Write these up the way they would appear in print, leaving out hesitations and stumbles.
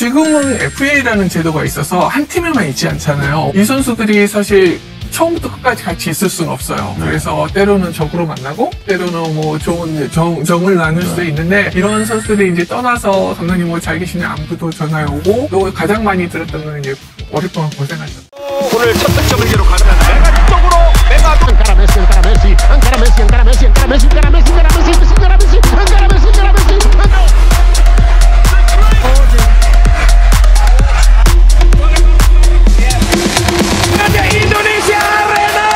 지금은 FA라는 제도가 있어서 한 팀에만 있지 않잖아요. 이 선수들이 사실 처음부터 끝까지 같이 있을 수는 없어요. 그래서 때로는 적으로 만나고 때로는 뭐 좋은 정을 나눌 수 있는데, 이런 선수들이 이제 떠나서 감독님 뭐 잘 계시냐 안부도 전화해 오고, 또 가장 많이 들었던 거는 이제 오랫동안 고생하셨다. 오늘 첫 득점을 기록하는 메가 쪽으로 메가 Encara Messi, encara Messi, encara Messi, encara Messi, encara Messi, encara Messi, encara Messi, encara Messi, encara Messi, encara Messi. Indonesia Arena.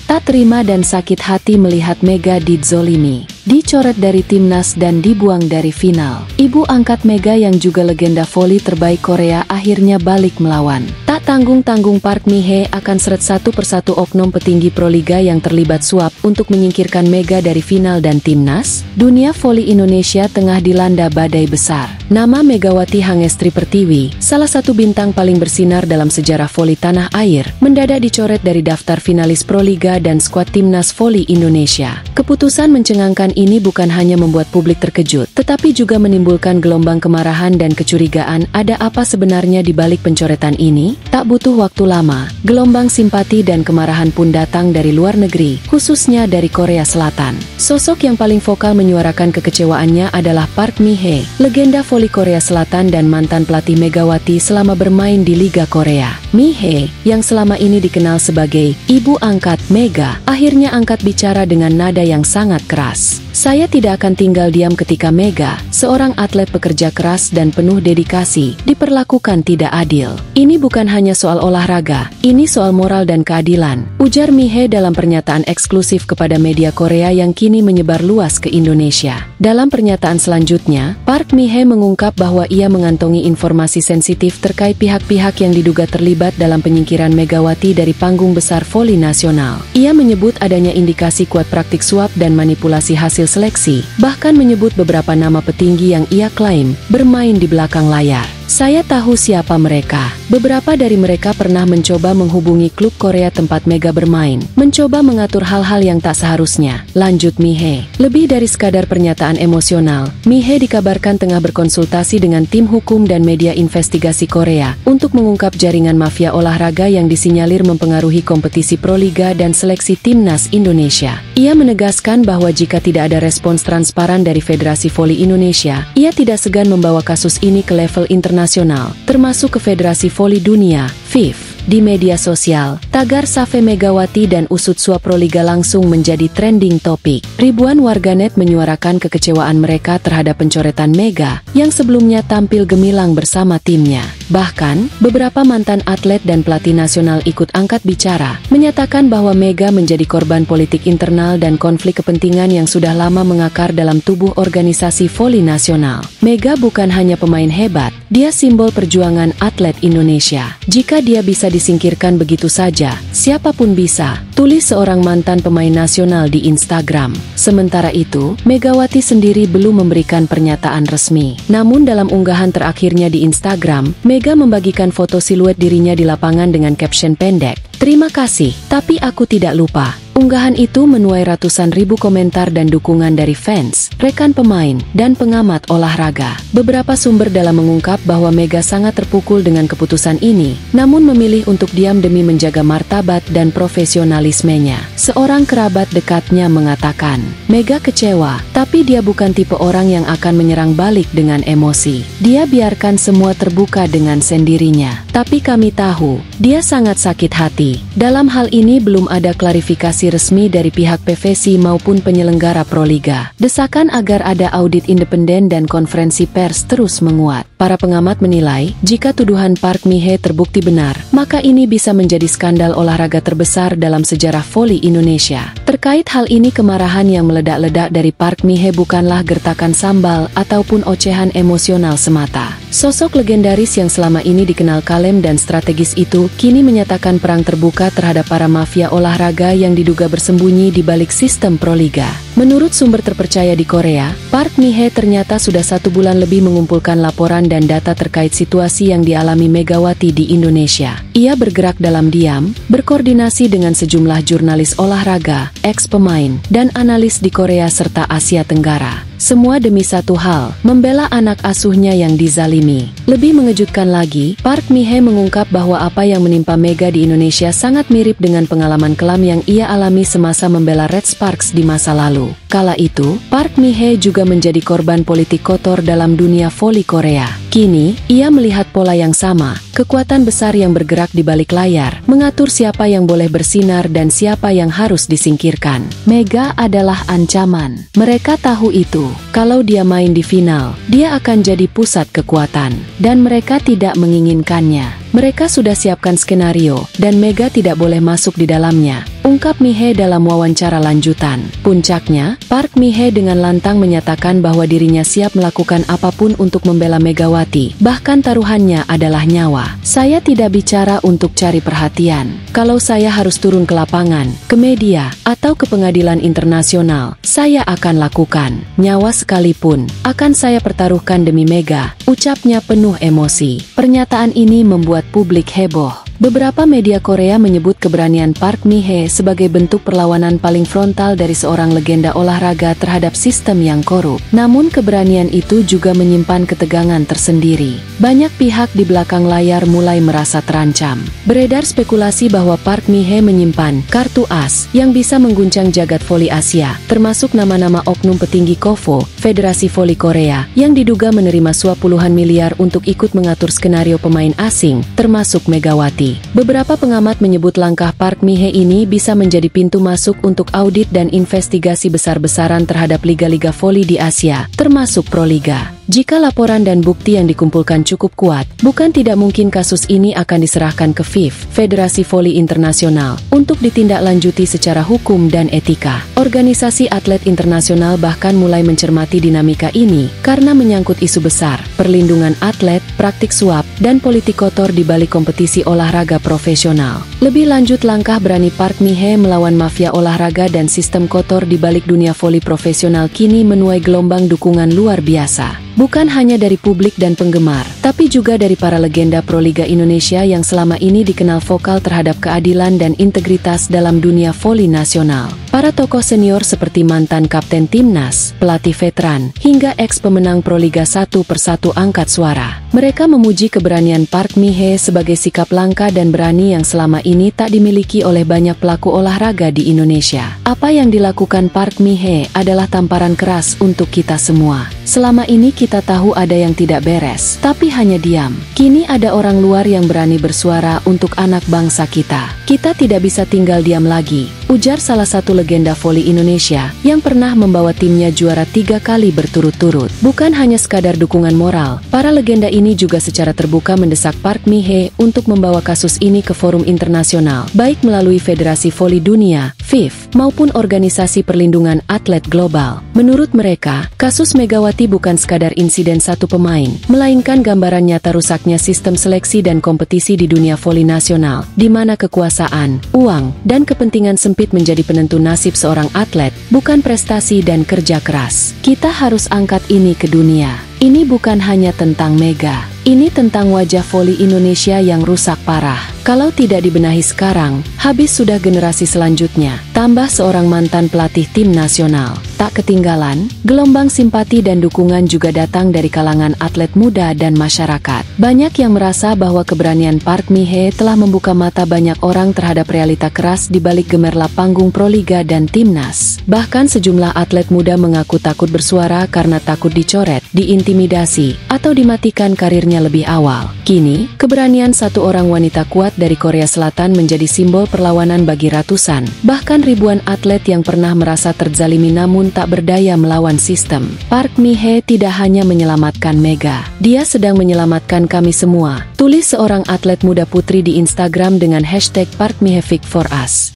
Tak terima dan sakit hati melihat Mega dizolimi, dicoret dari timnas dan dibuang dari final. Ibu angkat Mega yang juga legenda voli terbaik Korea akhirnya balik melawan. Tak tanggung-tanggung Park Mi-hee akan seret satu persatu oknum petinggi Proliga yang terlibat suap untuk menyingkirkan Mega dari final dan timnas. Dunia voli Indonesia tengah dilanda badai besar. Nama Megawati Hangestri Pertiwi, salah satu bintang paling bersinar dalam sejarah voli tanah air, mendadak dicoret dari daftar finalis Proliga dan skuad timnas voli Indonesia. Keputusan mencengangkan ini bukan hanya membuat publik terkejut, tetapi juga menimbulkan gelombang kemarahan dan kecurigaan ada apa sebenarnya di balik pencoretan ini. Tak butuh waktu lama, gelombang simpati dan kemarahan pun datang dari luar negeri, khususnya dari Korea Selatan. Sosok yang paling vokal menyuarakan kekecewaannya adalah Park Mi-hee, legenda voli Korea Selatan dan mantan pelatih Megawati selama bermain di Liga Korea. Mi-hee, yang selama ini dikenal sebagai ibu angkat Mega, akhirnya angkat bicara dengan nada yang sangat keras. Saya tidak akan tinggal diam ketika Mega, seorang atlet pekerja keras dan penuh dedikasi, diperlakukan tidak adil. Ini bukan hanya soal olahraga, ini soal moral dan keadilan, ujar Mi-hee dalam pernyataan eksklusif kepada media Korea yang kini menyebar luas ke Indonesia. Dalam pernyataan selanjutnya, Park Mi-hee mengungkap bahwa ia mengantongi informasi sensitif terkait pihak-pihak yang diduga terlibat dalam penyingkiran Megawati dari panggung besar voli nasional. Ia menyebut adanya indikasi kuat praktik suap dan manipulasi hasil seleksi, bahkan menyebut beberapa nama petinggi yang ia klaim bermain di belakang layar. Saya tahu siapa mereka. Beberapa dari mereka pernah mencoba menghubungi klub Korea tempat Mega bermain, mencoba mengatur hal-hal yang tak seharusnya, lanjut Mi-hee. Lebih dari sekadar pernyataan emosional, Mi-hee dikabarkan tengah berkonsultasi dengan tim hukum dan media investigasi Korea untuk mengungkap jaringan mafia olahraga yang disinyalir mempengaruhi kompetisi Proliga dan seleksi timnas Indonesia. Ia menegaskan bahwa jika tidak ada respons transparan dari Federasi Voli Indonesia, ia tidak segan membawa kasus ini ke level internasional, termasuk ke Federasi Voli Dunia, FIF. Di media sosial, tagar Save Megawati dan usut suap Proliga langsung menjadi trending topik. Ribuan warganet menyuarakan kekecewaan mereka terhadap pencoretan Mega, yang sebelumnya tampil gemilang bersama timnya. Bahkan, beberapa mantan atlet dan pelatih nasional ikut angkat bicara, menyatakan bahwa Mega menjadi korban politik internal dan konflik kepentingan yang sudah lama mengakar dalam tubuh organisasi voli nasional. Mega bukan hanya pemain hebat, dia simbol perjuangan atlet Indonesia. Jika dia bisa disingkirkan begitu saja, siapapun bisa, tulis seorang mantan pemain nasional di Instagram. Sementara itu, Megawati sendiri belum memberikan pernyataan resmi. Namun dalam unggahan terakhirnya di Instagram, Mega membagikan foto siluet dirinya di lapangan dengan caption pendek, "Terima kasih, tapi aku tidak lupa." Unggahan itu menuai ratusan ribu komentar dan dukungan dari fans, rekan pemain, dan pengamat olahraga. Beberapa sumber dalam mengungkap bahwa Mega sangat terpukul dengan keputusan ini, namun memilih untuk diam demi menjaga martabat dan profesionalismenya. Seorang kerabat dekatnya mengatakan, Mega kecewa, tapi dia bukan tipe orang yang akan menyerang balik dengan emosi. Dia biarkan semua terbuka dengan sendirinya. Tapi kami tahu, dia sangat sakit hati. Dalam hal ini belum ada klarifikasi resmi dari pihak PVC maupun penyelenggara Proliga. Desakan agar ada audit independen dan konferensi pers terus menguat. Para pengamat menilai, jika tuduhan Park Mi-hee terbukti benar, maka ini bisa menjadi skandal olahraga terbesar dalam sejarah voli Indonesia. Terkait hal ini, kemarahan yang meledak-ledak dari Park Mi-hee bukanlah gertakan sambal ataupun ocehan emosional semata. Sosok legendaris yang selama ini dikenal kalem dan strategis itu, kini menyatakan perang terbuka terhadap para mafia olahraga yang diduga bersembunyi di balik sistem Proliga. Menurut sumber terpercaya di Korea, Park Mi-hee ternyata sudah 1 bulan lebih mengumpulkan laporan dan data terkait situasi yang dialami Megawati di Indonesia. Ia bergerak dalam diam, berkoordinasi dengan sejumlah jurnalis olahraga, ex-pemain, dan analis di Korea serta Asia Tenggara. Semua demi satu hal, membela anak asuhnya yang dizalimi. Lebih mengejutkan lagi, Park Mi-hee mengungkap bahwa apa yang menimpa Mega di Indonesia sangat mirip dengan pengalaman kelam yang ia alami semasa membela Red Sparks di masa lalu. Kala itu, Park Mi-hee juga menjadi korban politik kotor dalam dunia voli Korea. Kini, ia melihat pola yang sama, kekuatan besar yang bergerak di balik layar, mengatur siapa yang boleh bersinar dan siapa yang harus disingkirkan. Mega adalah ancaman. Mereka tahu itu. Kalau dia main di final, dia akan jadi pusat kekuatan. Dan mereka tidak menginginkannya. Mereka sudah siapkan skenario, dan Mega tidak boleh masuk di dalamnya, ungkap Mi-hee dalam wawancara lanjutan. Puncaknya, Park Mi-hee dengan lantang menyatakan bahwa dirinya siap melakukan apapun untuk membela Megawati, bahkan taruhannya adalah nyawa. Saya tidak bicara untuk cari perhatian. Kalau saya harus turun ke lapangan, ke media, atau ke pengadilan internasional, saya akan lakukan. Nyawa sekalipun, akan saya pertaruhkan demi Mega, ucapnya penuh emosi. Pernyataan ini membuat publik heboh. Beberapa media Korea menyebut keberanian Park Mi-hee sebagai bentuk perlawanan paling frontal dari seorang legenda olahraga terhadap sistem yang korup. Namun keberanian itu juga menyimpan ketegangan tersendiri. Banyak pihak di belakang layar mulai merasa terancam. Beredar spekulasi bahwa Park Mi-hee menyimpan kartu as yang bisa mengguncang jagat voli Asia, termasuk nama-nama oknum petinggi KOFO, Federasi Voli Korea, yang diduga menerima suap puluhan miliar untuk ikut mengatur skenario pemain asing, termasuk Megawati. Beberapa pengamat menyebut langkah Park Mi-hee ini bisa menjadi pintu masuk untuk audit dan investigasi besar-besaran terhadap liga-liga voli di Asia, termasuk Proliga. Jika laporan dan bukti yang dikumpulkan cukup kuat, bukan tidak mungkin kasus ini akan diserahkan ke FIF, Federasi Voli Internasional, untuk ditindaklanjuti secara hukum dan etika. Organisasi atlet internasional bahkan mulai mencermati dinamika ini karena menyangkut isu besar, perlindungan atlet, praktik suap, dan politik kotor di balik kompetisi olahraga profesional. Lebih lanjut, langkah berani Park Mi-hee melawan mafia olahraga dan sistem kotor di balik dunia voli profesional kini menuai gelombang dukungan luar biasa. Bukan hanya dari publik dan penggemar, tapi juga dari para legenda Proliga Indonesia yang selama ini dikenal vokal terhadap keadilan dan integritas dalam dunia voli nasional. Para tokoh senior seperti mantan kapten timnas, pelatih veteran, hingga ex-pemenang Proliga 1 persatu angkat suara. Mereka memuji keberanian Park Mi-hee sebagai sikap langka dan berani yang selama ini tak dimiliki oleh banyak pelaku olahraga di Indonesia. Apa yang dilakukan Park Mi-hee adalah tamparan keras untuk kita semua. Selama ini kita tahu ada yang tidak beres, tapi hanya diam. Kini ada orang luar yang berani bersuara untuk anak bangsa kita. Kita tidak bisa tinggal diam lagi, ujar salah satu legenda voli Indonesia yang pernah membawa timnya juara 3 kali berturut-turut. Bukan hanya sekadar dukungan moral, para legenda ini juga secara terbuka mendesak Park Mi-hee untuk membawa kasus ini ke forum internasional, baik melalui Federasi Voli Dunia, FIF, maupun Organisasi Perlindungan Atlet Global. Menurut mereka, kasus Megawati bukan sekadar insiden satu pemain, melainkan gambaran nyata rusaknya sistem seleksi dan kompetisi di dunia voli nasional, di mana kekuasaan, uang, dan kepentingan sempit menjadi penentu nasib seorang atlet, bukan prestasi dan kerja keras. Kita harus angkat ini ke dunia. Ini bukan hanya tentang Mega. Ini tentang wajah voli Indonesia yang rusak parah. Kalau tidak dibenahi sekarang, habis sudah generasi selanjutnya. Tambah seorang mantan pelatih tim nasional. Tak ketinggalan, gelombang simpati dan dukungan juga datang dari kalangan atlet muda dan masyarakat. Banyak yang merasa bahwa keberanian Park Mi-hee telah membuka mata banyak orang terhadap realita keras di balik gemerlap panggung Proliga dan Timnas. Bahkan sejumlah atlet muda mengaku takut bersuara karena takut dicoret, diintimidasi, atau dimatikan karirnya lebih awal. Kini, keberanian satu orang wanita kuat dari Korea Selatan menjadi simbol perlawanan bagi ratusan, bahkan ribuan atlet yang pernah merasa terzalimi namun tak berdaya melawan sistem. Park Mi-hee tidak hanya menyelamatkan Mega, dia sedang menyelamatkan kami semua, tulis seorang atlet muda putri di Instagram dengan hashtag #ParkMiHeeFight4Us.